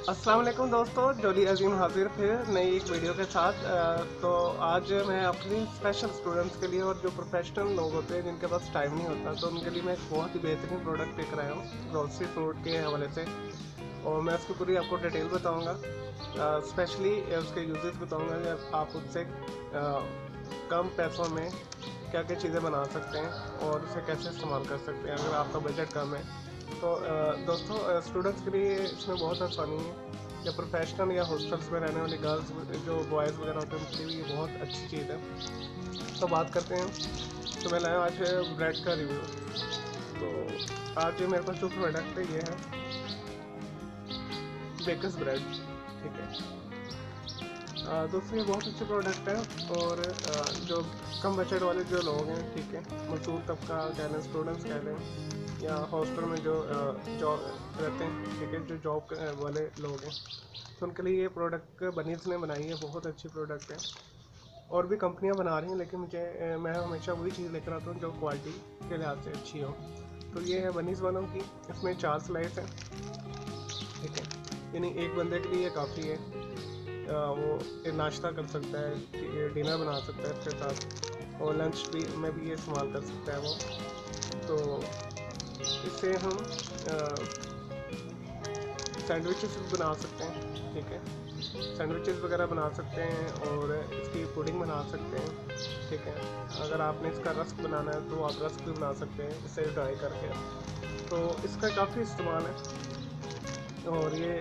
अस्सलाम वालेकुम दोस्तों, जोली अजीम हाजिर फिर नई एक वीडियो के साथ। तो आज मैं अपनी स्पेशल स्टूडेंट्स के लिए और जो प्रोफेशनल लोग होते हैं जिनके पास टाइम नहीं होता, तो उनके लिए मैं एक बहुत ही बेहतरीन प्रोडक्ट लेकर आया हूँ ग्रोसरी फ्रूट के हवाले से। और मैं उसकी पूरी आपको डिटेल बताऊँगा, स्पेशली उसके यूजेस बताऊँगा कि आप उससे कम पैसों में क्या क्या चीज़ें बना सकते हैं और उसे कैसे इस्तेमाल कर सकते हैं अगर आपका बजट कम है। तो दोस्तों, स्टूडेंट्स के लिए इसमें बहुत आसानी है, या प्रोफेशनल या हॉस्टल्स में रहने वाली गर्ल्स जो बॉयज़ वगैरह होते हैं उनके लिए ये बहुत अच्छी चीज़ है। तो बात करते हैं। तो मैं लाया आज ब्रेड का रिव्यू। तो आज मेरे पास जो प्रोडक्ट है ये है बेकर्स ब्रेड। ठीक है। दोस्तों, ये बहुत अच्छे प्रोडक्ट है। और जो कम बजट वाले जो लोग हैं, ठीक है, मजदूर तबका कह लें, स्टूडेंट्स कह लें, या हॉस्टल में जो जॉब रहते हैं, ठीक है, जो जॉब वाले लोग हैं, तो उनके लिए ये प्रोडक्ट बनीज ने बनाई है, बहुत अच्छी प्रोडक्ट है। और भी कंपनियां बना रही हैं, लेकिन मैं हमेशा वही चीज़ लेकर आता हूँ जो क्वालिटी के लिहाज से अच्छी हो। तो ये है बनीज वालों की। इसमें 4 स्लाइस हैं, ठीक है, यानी एक बंदे के लिए काफ़ी है। वो नाश्ता कर सकता है, डिनर बना सकता है इसके साथ, और लंच भी में भी ये इस्तेमाल कर सकता है वो। तो इससे हम सैंडविचेस भी बना सकते हैं, ठीक है, सैंडविचेस वगैरह बना सकते हैं, और इसकी पुडिंग बना सकते हैं, ठीक है। अगर आपने इसका रस्क बनाना है तो आप रस्क भी बना सकते हैं इसे ड्राई करके। तो इसका काफ़ी इस्तेमाल है। और ये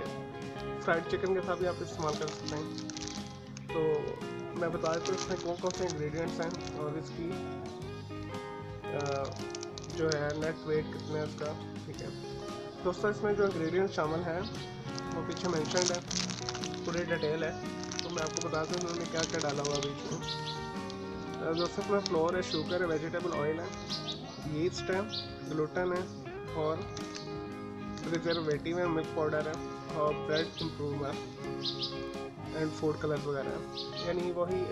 फ्राइड चिकन के साथ भी आप इस्तेमाल कर सकते हैं। तो मैं बता देता हूँ इसमें कौन कौन से इंग्रेडिएंट्स हैं और इसकी जो है नेट वेट कितना है उसका, ठीक है। दोस्तों, इसमें जो इंग्रेडिएंट शामिल हैं वो पीछे मेंशन्ड है, पूरी डिटेल है। तो मैं आपको बता दूँ उन्होंने क्या क्या डाला हुआ बीच में। दोस्तों, इसमें फ्लोर है, शुगर है, वेजिटेबल ऑयल है, यीस्ट है, ग्लूटेन है, और प्रिजर्वेटिव है, मिल्क पाउडर है, और ब्रेड इम्प्रूव है, एंड फूड कलर वगैरह है, यानी वही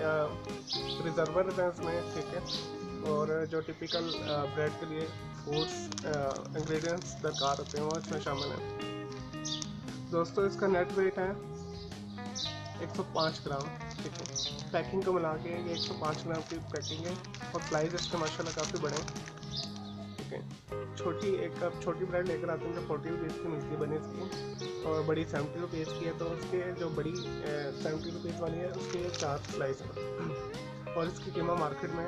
प्रिजर्वर है इसमें, ठीक है। और जो टिपिकल ब्रेड के लिए फूड्स इंग्रेडिएंट्स दरकार होते हैं वो इसमें शामिल हैं। दोस्तों, इसका नेट वेट है 105 ग्राम, ठीक है। पैकिंग को मिला के ये 105 ग्राम की पैकिंग है, और स्लाइस इसके माशाल्लाह काफ़ी बड़े हैं, ठीक है। छोटी एक कप छोटी ब्रेड लेकर आते हैं जो 40 रुपीज़ की मिलती है बने इसकी, और बड़ी 70 रुपीज़ की है। तो उसके जो बड़ी 70 रुपीज़ वाली है उसके 4 स्लाइस हैं। और इसकी कीमत मार्केट में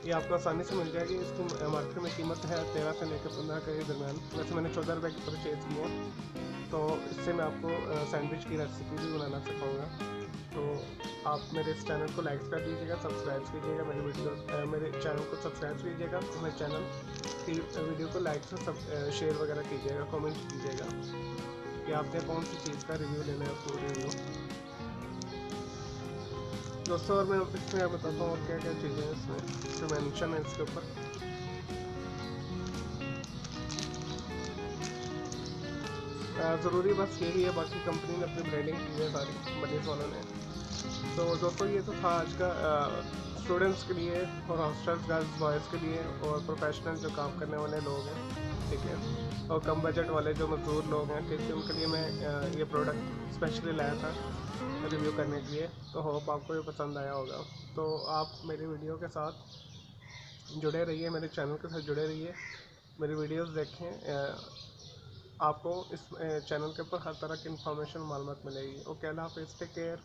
ये आपको आसानी से मिल जाएगी। इसकी मार्केट में कीमत है 13 से लेकर 15 के दरमियान। वैसे मैंने 14 रुपये की परचेज़ की है। तो इससे मैं आपको सैंडविच की रेसिपी भी बनाना सिखाऊंगा। तो आप मेरे इस चैनल को लाइक कर दीजिएगा, सब्सक्राइब कीजिएगा, मेरे चैनल को सब्सक्राइब कीजिएगा, मेरे चैनल की वीडियो को लाइक से शेयर वगैरह कीजिएगा, कमेंट कीजिएगा कि आपने कौन सी चीज़ का रिव्यू लेना है, फूड रिव्यू। दोस्तों, और मैं इसमें आप बताता हूँ और क्या क्या चीज़ें हैं इसमें जो मेंशन है इसके ऊपर। ज़रूरी बस यही है, बाकी कंपनी ने अपनी ब्रांडिंग की है सारी बनीज वालों ने। तो दोस्तों, ये तो था आज का स्टूडेंट्स के लिए और हॉस्टल्स गर्ल्स बॉयज़ के लिए और प्रोफेशनल जो काम करने वाले लोग हैं, ठीक है, और कम बजट वाले जो मजदूर लोग हैं, ठीक है, उनके लिए मैं ये प्रोडक्ट स्पेशली लाया था रिव्यू करने के लिए। तो होप आपको ये पसंद आया होगा। तो आप मेरी वीडियो के साथ जुड़े रहिए, मेरे चैनल के साथ जुड़े रहिए, मेरी वीडियोस देखें। आपको इस चैनल के ऊपर हर तरह की इन्फॉर्मेशन मालूमात मिलेगी। ओके, अल्लाह हाफिज़, टेक केयर।